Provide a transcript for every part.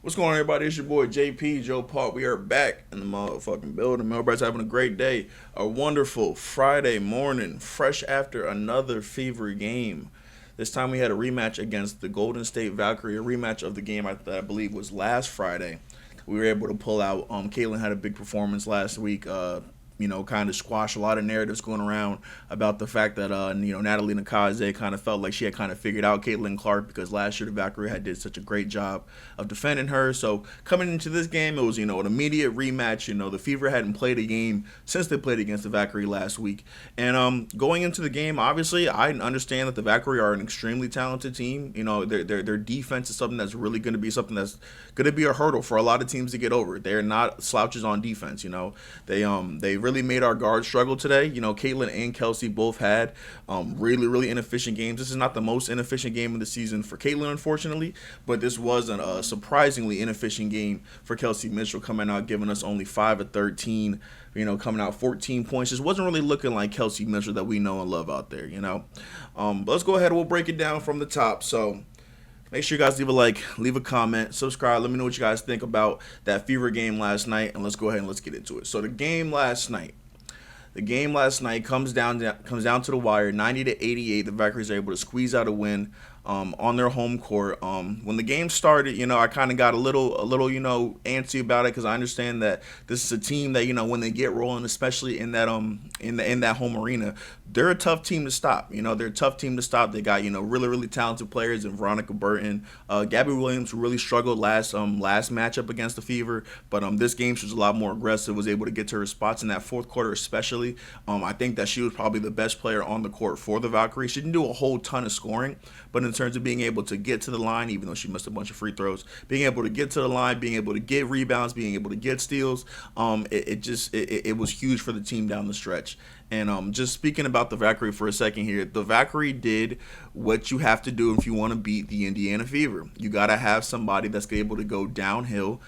What's going on, everybody? It's your boy JP, Joe Park. We are back in the motherfucking building. Everybody's having a great day. A wonderful Friday morning, fresh after another fever game. This time we had a rematch against the Golden State Valkyrie, a rematch of the game that I believe was last Friday. We were able to pull out. Caitlin had a big performance last week. Kind of squash a lot of narratives going around about the fact that Natalie Nakaze kind of felt like she had kind of figured out Caitlin Clark because last year the Valkyrie had did such a great job of defending her. So coming into this game, it was an immediate rematch. The Fever hadn't played a game since they played against the Valkyrie last week, and going into the game, obviously I understand that the Valkyrie are an extremely talented team. Their defense is something that's really going to be something that's going to be a hurdle for a lot of teams to get over. They're not slouches on defense. They really made our guards struggle today. Caitlin and Kelsey both had really inefficient games. This is not the most inefficient game of the season for Caitlin, unfortunately, but this was a surprisingly inefficient game for Kelsey Mitchell, coming out giving us only 5 of 13. Coming out 14 points. Just wasn't really looking like Kelsey Mitchell that we know and love out there. But let's go ahead and we'll break it down from the top. So make sure you guys leave a like, leave a comment, subscribe. Let me know what you guys think about that Fever game last night, and let's go ahead and let's get into it. So the game last night comes down to the wire, 90-88. The Valkyries are able to squeeze out a win on their home court. When the game started, I kind of got a little, antsy about it because I understand that this is a team that when they get rolling, especially in that in that home arena, they're a tough team to stop. They're a tough team to stop. They got really talented players in Veronica Burton, Gabby Williams, who really struggled last matchup against the Fever, but this game she was a lot more aggressive. Was able to get to her spots in that fourth quarter, especially. I think that she was probably the best player on the court for the Valkyrie. She didn't do a whole ton of scoring, but in terms of being able to get to the line, even though she missed a bunch of free throws, being able to get to the line, being able to get rebounds, being able to get steals, it was huge for the team down the stretch. And just speaking about the Valkyrie for a second here, the Valkyrie did what you have to do if you want to beat the Indiana Fever. You got to have somebody that's able to go downhill,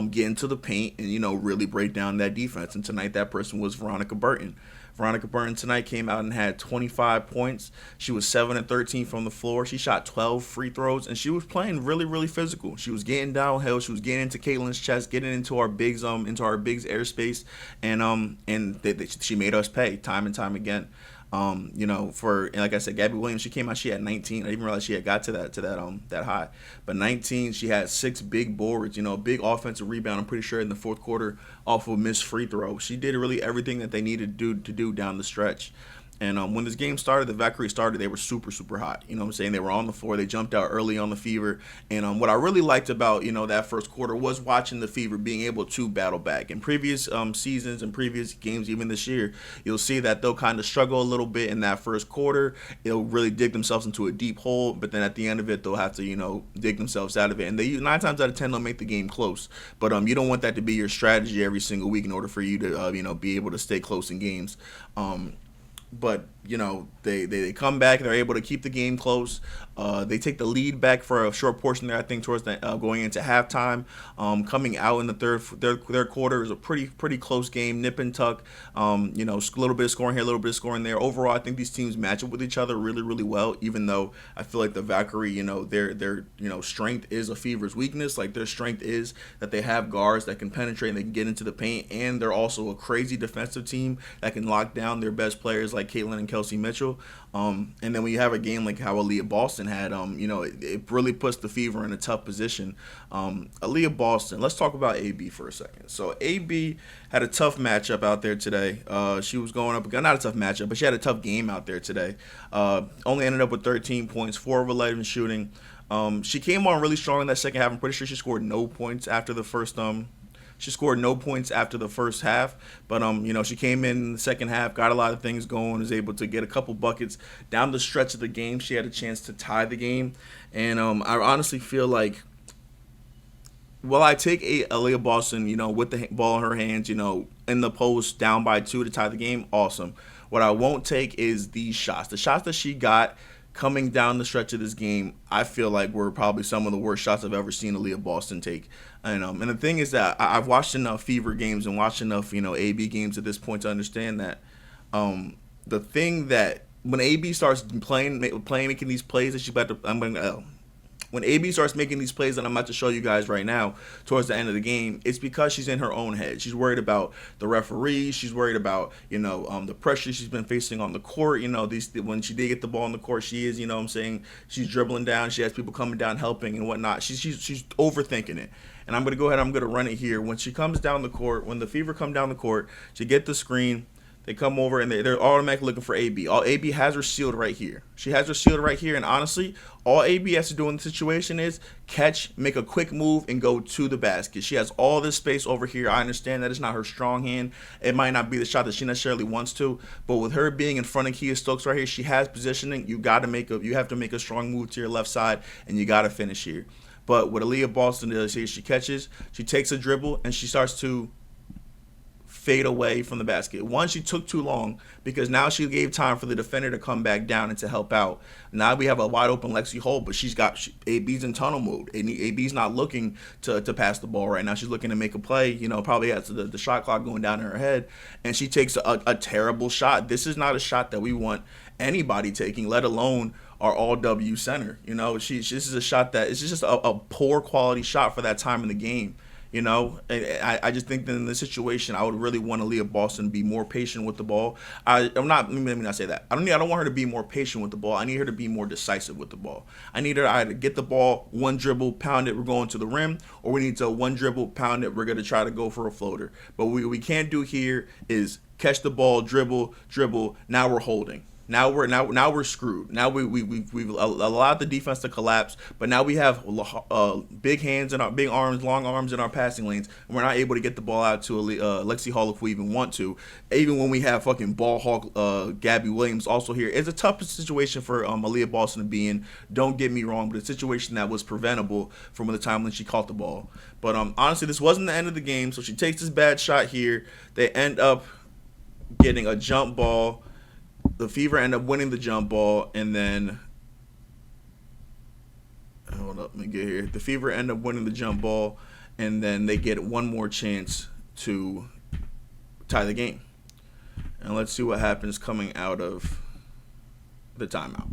get into the paint, and really break down that defense. And tonight that person was Veronica Burton. Veronica Burton tonight came out and had 25 points. She was 7 and 13 from the floor. She shot 12 free throws, and she was playing really physical. She was getting downhill. She was getting into Caitlin's chest, getting into our bigs airspace, and she made us pay time and time again. And like I said, Gabby Williams, she came out, she had 19. I didn't even realize she had got to that high. But 19, she had 6 big boards, big offensive rebound, I'm pretty sure in the fourth quarter off of a missed free throw. She did really everything that they needed to do down the stretch. And when this game started, the Valkyrie started, they were super hot. You know what I'm saying? They were on the floor. They jumped out early on the Fever. And what I really liked about, that first quarter was watching the Fever being able to battle back. In previous seasons and previous games, even this year, you'll see that they'll kind of struggle a little bit in that first quarter. They'll really dig themselves into a deep hole. But then at the end of it, they'll have to, dig themselves out of it. And they 9 times out of 10, they'll make the game close. But you don't want that to be your strategy every single week in order for you to, be able to stay close in games. But they come back. They're able to keep the game close. They take the lead back for a short portion there. I think towards the going into halftime. Coming out in the third quarter is a pretty close game, nip and tuck. A little bit of scoring here, a little bit of scoring there. Overall, I think these teams match up with each other really well. Even though I feel like the Valkyrie, their strength is a Fever's weakness. Like their strength is that they have guards that can penetrate and they can get into the paint, and they're also a crazy defensive team that can lock down their best players like Caitlin and Kelsey Mitchell. And then when you have a game like how Aaliyah Boston had, it really puts the Fever in a tough position. Aaliyah Boston, let's talk about AB for a second. So AB had a tough matchup out there today. She was going up, not a tough matchup, but she had a tough game out there today. Only ended up with 13 points, 4 of 11 shooting. She came on really strong in that second half. I'm pretty sure she scored no points after the first She scored no points after the first half, but she came in the second half, got a lot of things going, was able to get a couple buckets down the stretch of the game. She had a chance to tie the game, and I honestly feel like, well, I take Aaliyah Boston, with the ball in her hands, in the post, down by 2 to tie the game. Awesome. What I won't take is these shots. The shots that she got coming down the stretch of this game, I feel like were probably some of the worst shots I've ever seen Aaliyah Boston take. And the thing is that I've watched enough Fever games and watched enough, AB games at this point to understand that the thing that when AB starts playing, making these plays that she's about to, When AB starts making these plays that I'm about to show you guys right now towards the end of the game, it's because she's in her own head. She's worried about the referees. She's worried about, the pressure she's been facing on the court. When she did get the ball on the court, she is, what I'm saying, she's dribbling down. She has people coming down helping and whatnot. She's overthinking it. And I'm going to go ahead. I'm going to run it here. When she comes down the court, when the Fever come down the court, she get the screen. They come over and they're automatically looking for AB. All AB has her sealed right here. She has her sealed right here. And honestly, all AB has to do in the situation is catch, make a quick move, and go to the basket. She has all this space over here. I understand that it's not her strong hand. It might not be the shot that she necessarily wants to. But with her being in front of Kia Stokes right here, she has positioning. You have to make a strong move to your left side, and you got to finish here. But what Aaliyah Boston does here, she catches, she takes a dribble, and she starts to fade away from the basket. One, she took too long because now she gave time for the defender to come back down and to help out. Now we have a wide open Lexi Holt, but AB's in tunnel mode. AB's not looking to pass the ball right now. She's looking to make a play. Probably has the shot clock going down in her head, and she takes a terrible shot. This is not a shot that we want anybody taking, let alone our all W center. This is a shot that it's just a poor quality shot for that time in the game. I just think that in this situation, I would really want Aaliyah Boston to be more patient with the ball. Let me not say that. I don't want her to be more patient with the ball. I need her to be more decisive with the ball. I need her to either get the ball, one dribble, pound it, we're going to the rim, or we need to one dribble, pound it, we're going to try to go for a floater. But what we can't do here is catch the ball, dribble, now we're holding. Now we're screwed. Now we've allowed the defense to collapse, but now we have big hands and big arms, long arms in our passing lanes, and we're not able to get the ball out to Lexi Hall if we even want to. Even when we have fucking ball hawk Gabby Williams also here, it's a tough situation for Aaliyah Boston to be in. Don't get me wrong, but a situation that was preventable from the time when she caught the ball. But honestly, this wasn't the end of the game. So she takes this bad shot here. They end up getting a jump ball. The Fever end up winning the jump ball, and then hold up, let me get here. The Fever end up winning the jump ball, and then they get one more chance to tie the game. And let's see what happens coming out of the timeout.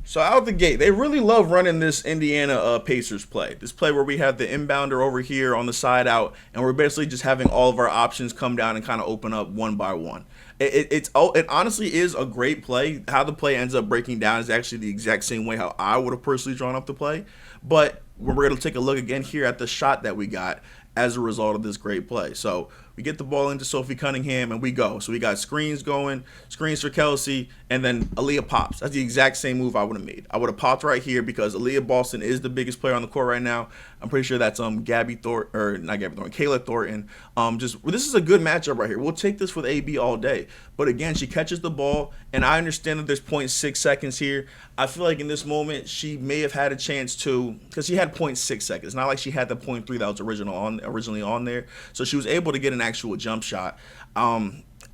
So out the gate, they really love running this Indiana Pacers play. This play where we have the inbounder over here on the side out, and we're basically just having all of our options come down and kind of open up one by one. It honestly is a great play. How the play ends up breaking down is actually the exact same way how I would have personally drawn up the play. But we're going to take a look again here at the shot that we got as a result of this great play. So we get the ball into Sophie Cunningham, and we go. So we got screens going, screens for Kelsey, and then Aaliyah pops. That's the exact same move I would have made. I would have popped right here because Aaliyah Boston is the biggest player on the court right now. I'm pretty sure that's Kayla Thornton. This is a good matchup right here. We'll take this with AB all day. But again, she catches the ball, and I understand that there's 0.6 seconds here. I feel like in this moment she may have had a chance to, because she had 0.6 seconds. Not like she had the 0.3 that was originally on there. So she was able to get an actual jump shot.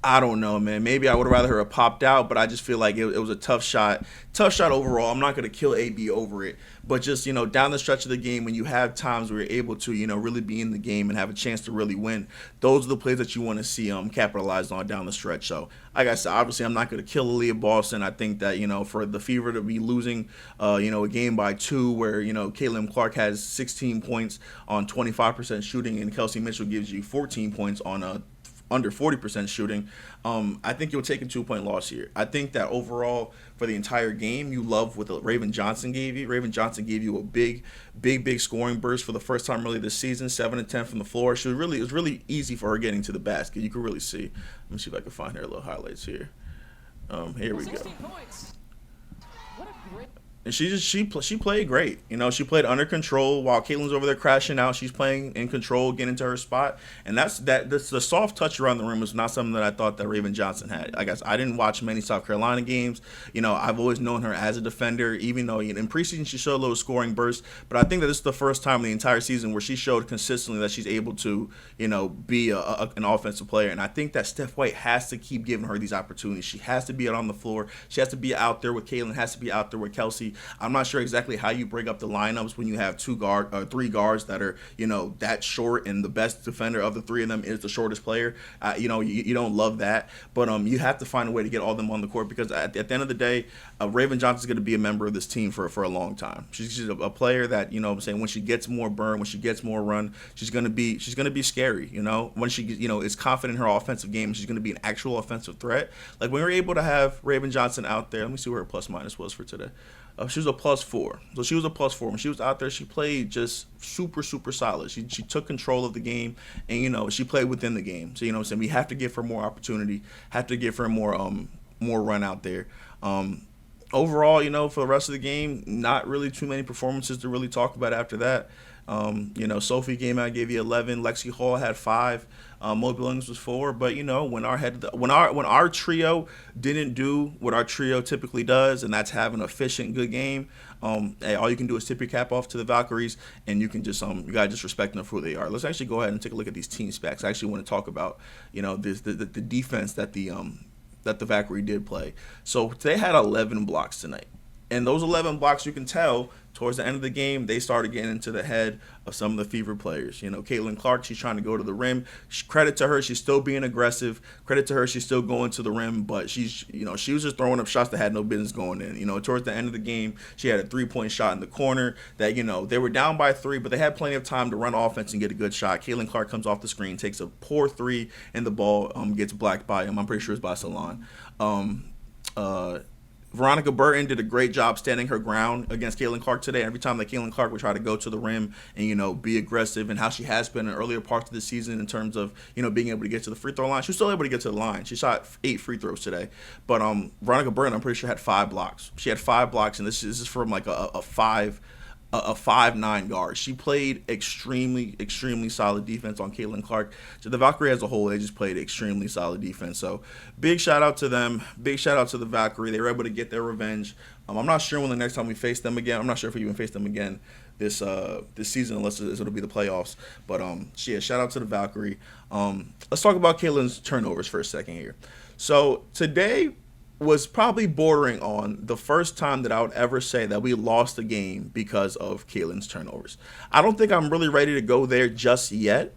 I don't know, man. Maybe I would have rather her have popped out, but I just feel like it was a tough shot. Tough shot overall. I'm not going to kill AB over it. But just, down the stretch of the game, when you have times where you're able to, really be in the game and have a chance to really win, those are the plays that you want to see capitalized on down the stretch. So, like I said, obviously I'm not going to kill Aaliyah Boston. I think that, for the Fever to be losing, a game by 2 where, Caitlin Clark has 16 points on 25% shooting and Kelsey Mitchell gives you 14 points on under 40% shooting, I think you'll take a 2-point loss here. I think that overall for the entire game, you love what Raven Johnson gave you. Raven Johnson gave you a big scoring burst for the first time really this season, 7 and 10 from the floor. It was really easy for her getting to the basket. You could really see. Let me see if I can find her little highlights here. Here we go. And she played great. She played under control while Caitlin's over there crashing out. She's playing in control, getting into her spot. And that's the soft touch around the rim was not something that I thought that Raven Johnson had. I guess I didn't watch many South Carolina games. I've always known her as a defender, even though in preseason she showed a little scoring burst. But I think that this is the first time in the entire season where she showed consistently that she's able to, be an offensive player. And I think that Steph White has to keep giving her these opportunities. She has to be out on the floor. She has to be out there with Caitlin, has to be out there with Kelsey. defensively. I'm not sure exactly how you break up the lineups when you have three guards that are, that short, and the best defender of the three of them is the shortest player. You don't love that, but you have to find a way to get all of them on the court, because at the end of the day, Raven Johnson's going to be a member of this team for a long time. She's a player that, I'm saying, when she gets more burn, when she gets more run, she's going to be scary. When she is confident in her offensive game, she's going to be an actual offensive threat. Like when we were able to have Raven Johnson out there, let me see where her plus minus was for today. She was a +4. So she was a +4. When she was out there, she played just super, super solid. She took control of the game, and, she played within the game. So, I'm saying, we have to give her more opportunity, have to give her more run out there. Overall, for the rest of the game, not really too many performances to really talk about after that. Sophie came out, gave you 11. Lexi Hall had 5. Mo Billings was 4. But when our trio didn't do what our trio typically does, and that's have an efficient, good game, hey, all you can do is tip your cap off to the Valkyries, and you can just you gotta just respect them for who they are. Let's actually go ahead and take a look at these team specs. I actually want to talk about the defense that the Valkyrie did play. So they had 11 blocks tonight. And those 11 blocks, you can tell, towards the end of the game, they started getting into the head of some of the fever players. Caitlin Clark, she's trying to go to the rim. Credit to her, she's still being aggressive. Credit to her, she's still going to the rim. But she was just throwing up shots that had no business going in. Towards the end of the game, she had a 3-point shot in the corner that, they were down by 3, but they had plenty of time to run offense and get a good shot. Caitlin Clark comes off the screen, takes a poor 3, and the ball gets blocked by him. I'm pretty sure it's by Salon. Veronica Burton did a great job standing her ground against Caitlin Clark today. Every time that Caitlin Clark would try to go to the rim and, be aggressive, and how she has been in earlier parts of the season in terms of, being able to get to the free throw line. She was still able to get to the line. She shot 8 free throws today. But Veronica Burton, I'm pretty sure, had 5 blocks. She had 5 blocks, and this is from like a 5'9" guard. She played extremely, extremely solid defense on Caitlin Clark. So the Valkyrie as a whole, they just played extremely solid defense. So big shout out to them. Big shout out to the Valkyrie. They were able to get their revenge. I'm not sure when the next time we face them again. I'm not sure if we even face them again this season, unless it'll be the playoffs. But shout out to the Valkyrie. Let's talk about Caitlin's turnovers for a second here. So today was probably bordering on the first time that I would ever say that we lost a game because of Caitlin's turnovers. I don't think I'm really ready to go there just yet,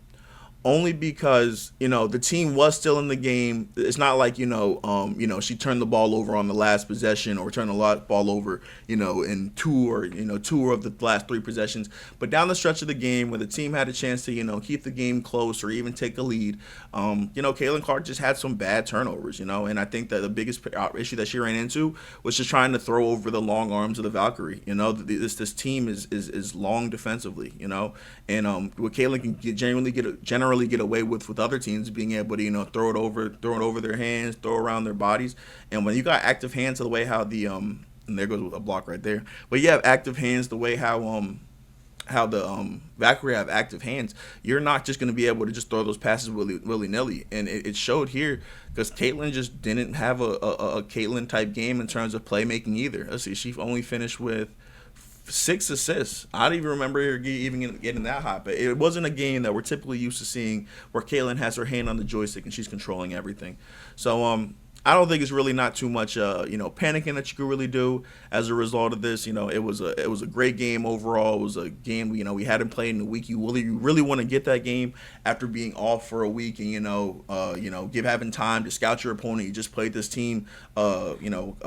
only because, the team was still in the game. It's not like, she turned the ball over on the last possession, or turned the ball over, in 2 of the last 3 possessions. But down the stretch of the game, where the team had a chance to, keep the game close or even take a lead, Caitlin Clark just had some bad turnovers, and I think that the biggest issue that she ran into was just trying to throw over the long arms of the Valkyrie. This team is long defensively, and what Caitlin can generally get away with other teams, being able to throw it over their hands, throw around their bodies. And when you got active hands, the way how and there goes a block right there, but you have active hands, the way how the Valkyrie have active hands, you're not just going to be able to just throw those passes willy-nilly. And it showed here, because Caitlin just didn't have a Caitlin type game in terms of playmaking either. Let's see, she only finished with 6 assists. I don't even remember her even getting that hot, but it wasn't a game that we're typically used to seeing, where Caitlin has her hand on the joystick and she's controlling everything. So I don't think it's really not too much panicking that you could really do as a result of this. It was a great game overall. It was a game we hadn't played in a week. You really want to get that game after being off for a week, and having time to scout your opponent. You just played this team a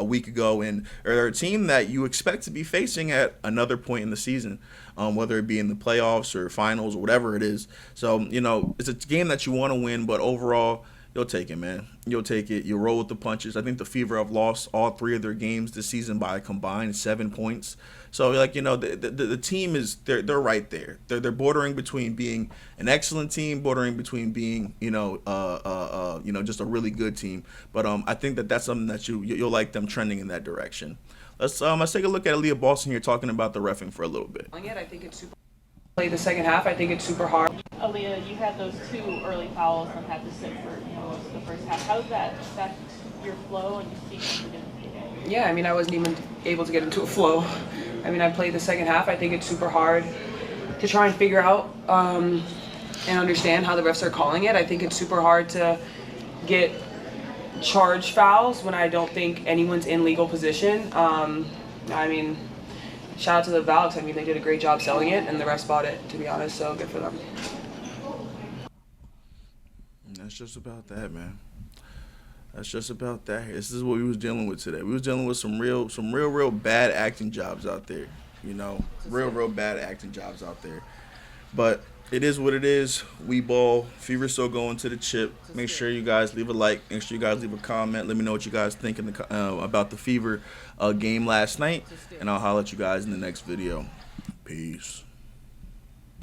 week ago, and they're a team that you expect to be facing at another point in the season, whether it be in the playoffs or finals or whatever it is. So it's a game that you want to win, but overall, you'll take it, man. You'll take it. You'll roll with the punches. I think the Fever have lost all 3 of their games this season by a combined 7 points. So, the team is they're right there. They're bordering between being an excellent team, bordering between being just a really good team. But I think that's something that you'll like them trending in that direction. Let's take a look at Aaliyah Boston here, talking about the reffing for a little bit. I think it's super. Play the second half. I think it's super hard. Aaliyah, you had those 2 early fouls and had to sit for most of the first half. How does that affect your flow and your speed? Yeah, I wasn't even able to get into a flow. I played the second half. I think it's super hard to try and figure out and understand how the refs are calling it. I think it's super hard to get charged fouls when I don't think anyone's in legal position. shout out to the Valks. I mean, they did a great job selling it, and the rest bought it, to be honest, so good for them. That's just about that, man. That's just about that. This is what we was dealing with today. We was dealing with some real bad acting jobs out there. You know, real bad acting jobs out there. But it is what it is. We ball. Fever still going to the chip. Make sure you guys leave a like. Make sure you guys leave a comment. Let me know what you guys think about the Fever game last night. And I'll holler at you guys in the next video. Peace.